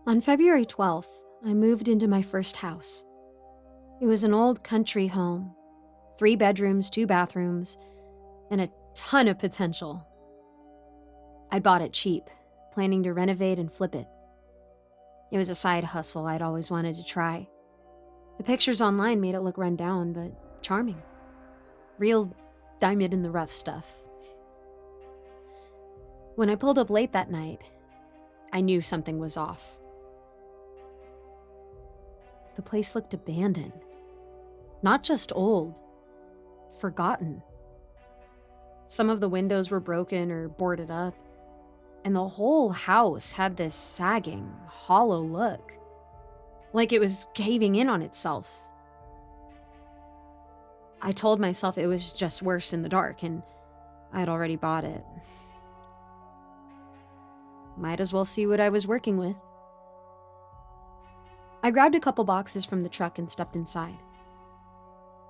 On February 12th, I moved into my first house. It was an old country home, 3 bedrooms, 2 bathrooms, and a ton of potential. I'd bought it cheap, planning to renovate and flip it. It was a side hustle I'd always wanted to try. The pictures online made it look run down, but charming. Real diamond in the rough stuff. When I pulled up late that night, I knew something was off. The place looked abandoned. Not just old, forgotten. Some of the windows were broken or boarded up, and the whole house had this sagging, hollow look, like it was caving in on itself. I told myself it was just worse in the dark, and I'd already bought it. Might as well see what I was working with. I grabbed a couple boxes from the truck and stepped inside.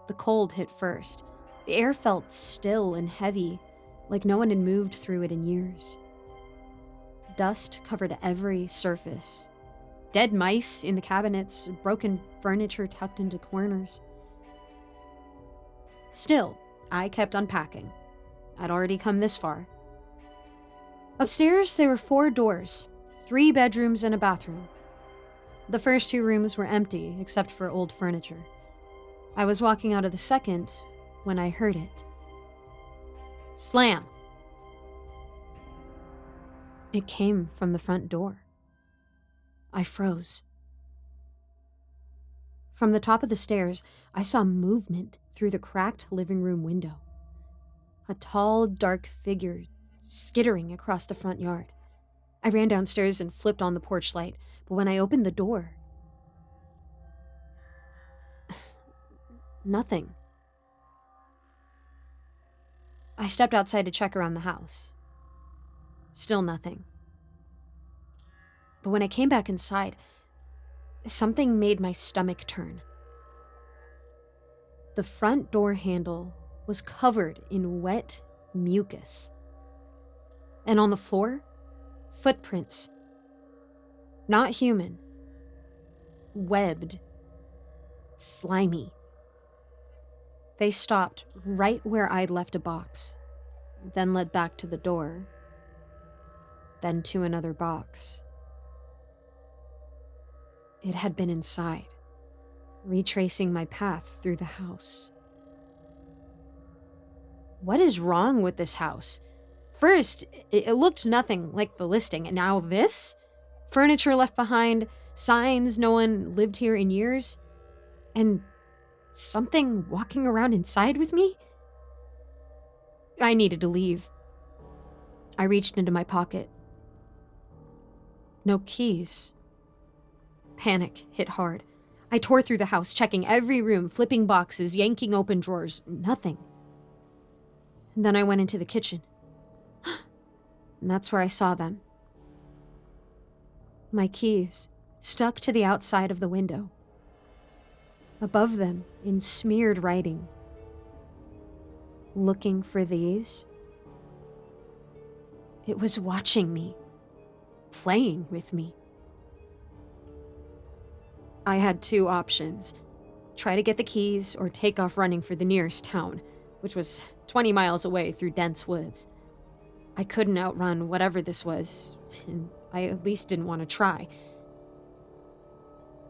The cold hit first. The air felt still and heavy, like no one had moved through it in years. Dust covered every surface. Dead mice in the cabinets, broken furniture tucked into corners. Still, I kept unpacking. I'd already come this far. Upstairs, there were 4 doors, 3 bedrooms and a bathroom. The first 2 rooms were empty, except for old furniture. I was walking out of the second when I heard it. Slam! It came from the front door. I froze. From the top of the stairs, I saw movement through the cracked living room window. A tall, dark figure skittering across the front yard. I ran downstairs and flipped on the porch light, but when I opened the door, nothing. I stepped outside to check around the house. Still nothing. But when I came back inside, something made my stomach turn. The front door handle was covered in wet mucus. And on the floor, footprints. Not human. Webbed. Slimy. They stopped right where I'd left a box, then led back to the door, then to another box. It had been inside, retracing my path through the house. What is wrong with this house? First, it looked nothing like the listing, and now this? Furniture left behind, signs no one lived here in years, and something walking around inside with me? I needed to leave. I reached into my pocket. No keys. Panic hit hard. I tore through the house, checking every room, flipping boxes, yanking open drawers. Nothing. And then I went into the kitchen. And that's where I saw them. My keys, stuck to the outside of the window. Above them, in smeared writing. Looking for these? It was watching me. Playing with me. I had 2 options. Try to get the keys or take off running for the nearest town, which was 20 miles away through dense woods. I couldn't outrun whatever this was, and I at least didn't want to try.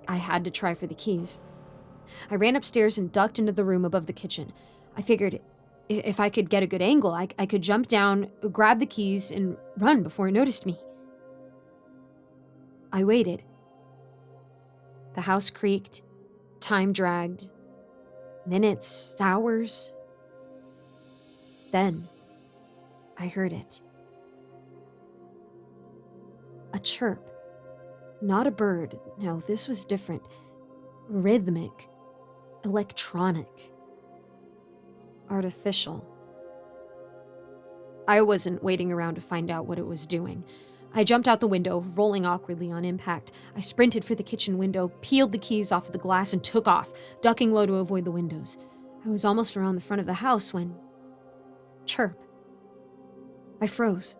I had to try for the keys. I ran upstairs and ducked into the room above the kitchen. I figured if I could get a good angle, I could jump down, grab the keys, and run before it noticed me. I waited. The house creaked, time dragged, minutes, hours. Then, I heard it. A chirp. Not a bird. No, this was different. Rhythmic. Electronic. Artificial. I wasn't waiting around to find out what it was doing. I jumped out the window, rolling awkwardly on impact. I sprinted for the kitchen window, peeled the keys off of the glass, and took off, ducking low to avoid the windows. I was almost around the front of the house when... chirp. I froze.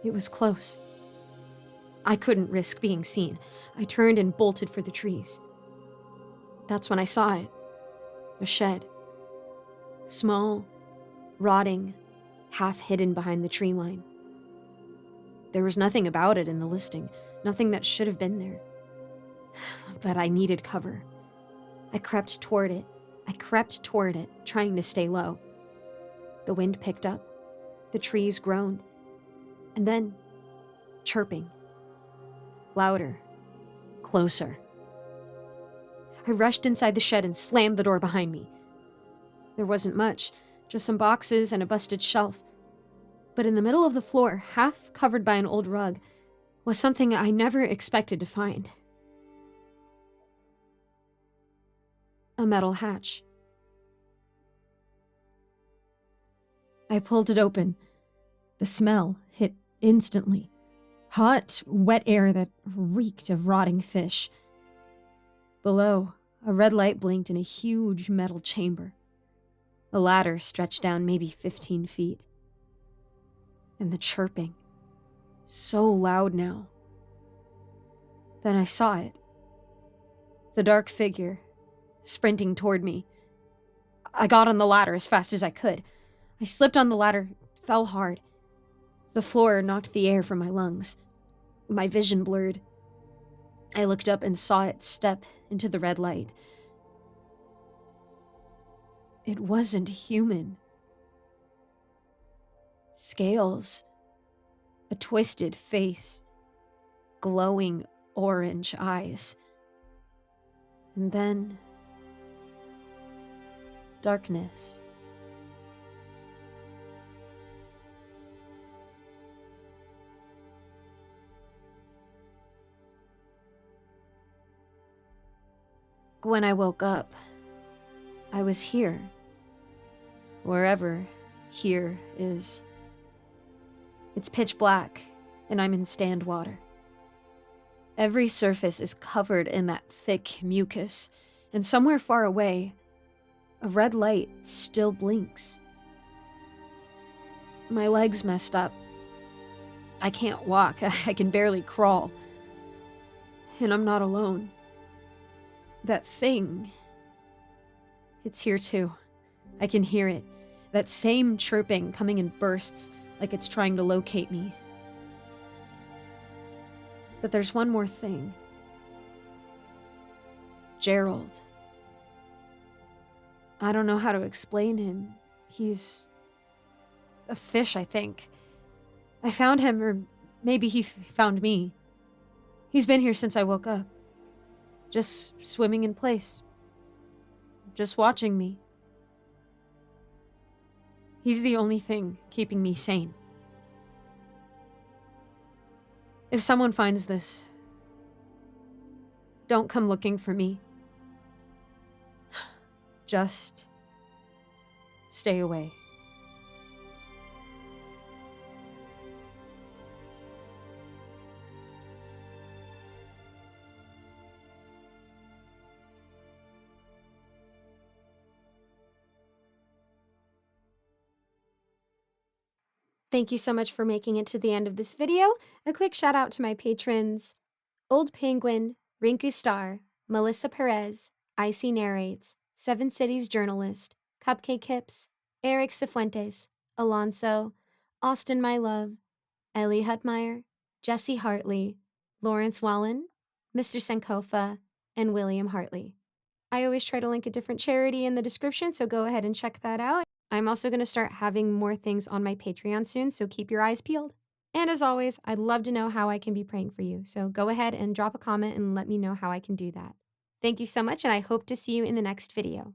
It was close. I couldn't risk being seen. I turned and bolted for the trees. That's when I saw it. A shed. Small, rotting, half hidden behind the tree line. There was nothing about it in the listing, nothing that should have been there. But I needed cover. I crept toward it, trying to stay low. The wind picked up, the trees groaned, and then chirping. Louder, closer. I rushed inside the shed and slammed the door behind me. There wasn't much, just some boxes and a busted shelf. But in the middle of the floor, half covered by an old rug, was something I never expected to find. A metal hatch. I pulled it open. The smell hit instantly. Hot, wet air that reeked of rotting fish. Below, a red light blinked in a huge metal chamber. The ladder stretched down maybe 15 feet. And the chirping, so loud now. Then I saw it. The dark figure, sprinting toward me. I got on the ladder as fast as I could. I slipped on the ladder, fell hard. The floor knocked the air from my lungs. My vision blurred. I looked up and saw it step into the red light. It wasn't human. Scales, a twisted face, glowing orange eyes. And then darkness. When I woke up, I was here. Wherever here is. It's pitch black, and I'm in stand water. Every surface is covered in that thick mucus, and somewhere far away, a red light still blinks. My legs messed up. I can't walk. I can barely crawl. And I'm not alone. That thing, it's here too. I can hear it. That same chirping coming in bursts, like it's trying to locate me. But there's one more thing. Gerald. I don't know how to explain him. He's a fish, I think. I found him, or maybe he found me. He's been here since I woke up. Just swimming in place. Just watching me. He's the only thing keeping me sane. If someone finds this, don't come looking for me. Just stay away. Thank you so much for making it to the end of this video. A quick shout out to my patrons, Old Penguin, Rinku Star, Melissa Perez, Icy Narrates, Seven Cities Journalist, Cupcake Hips, Eric Cifuentes, Alonso, Austin My Love, Ellie Hutmeyer, Jesse Hartley, Lawrence Wallen, Mr. Sankofa, and William Hartley. I always try to link a different charity in the description, so go ahead and check that out. I'm also going to start having more things on my Patreon soon, so keep your eyes peeled. And as always, I'd love to know how I can be praying for you, so go ahead and drop a comment and let me know how I can do that. Thank you so much, and I hope to see you in the next video.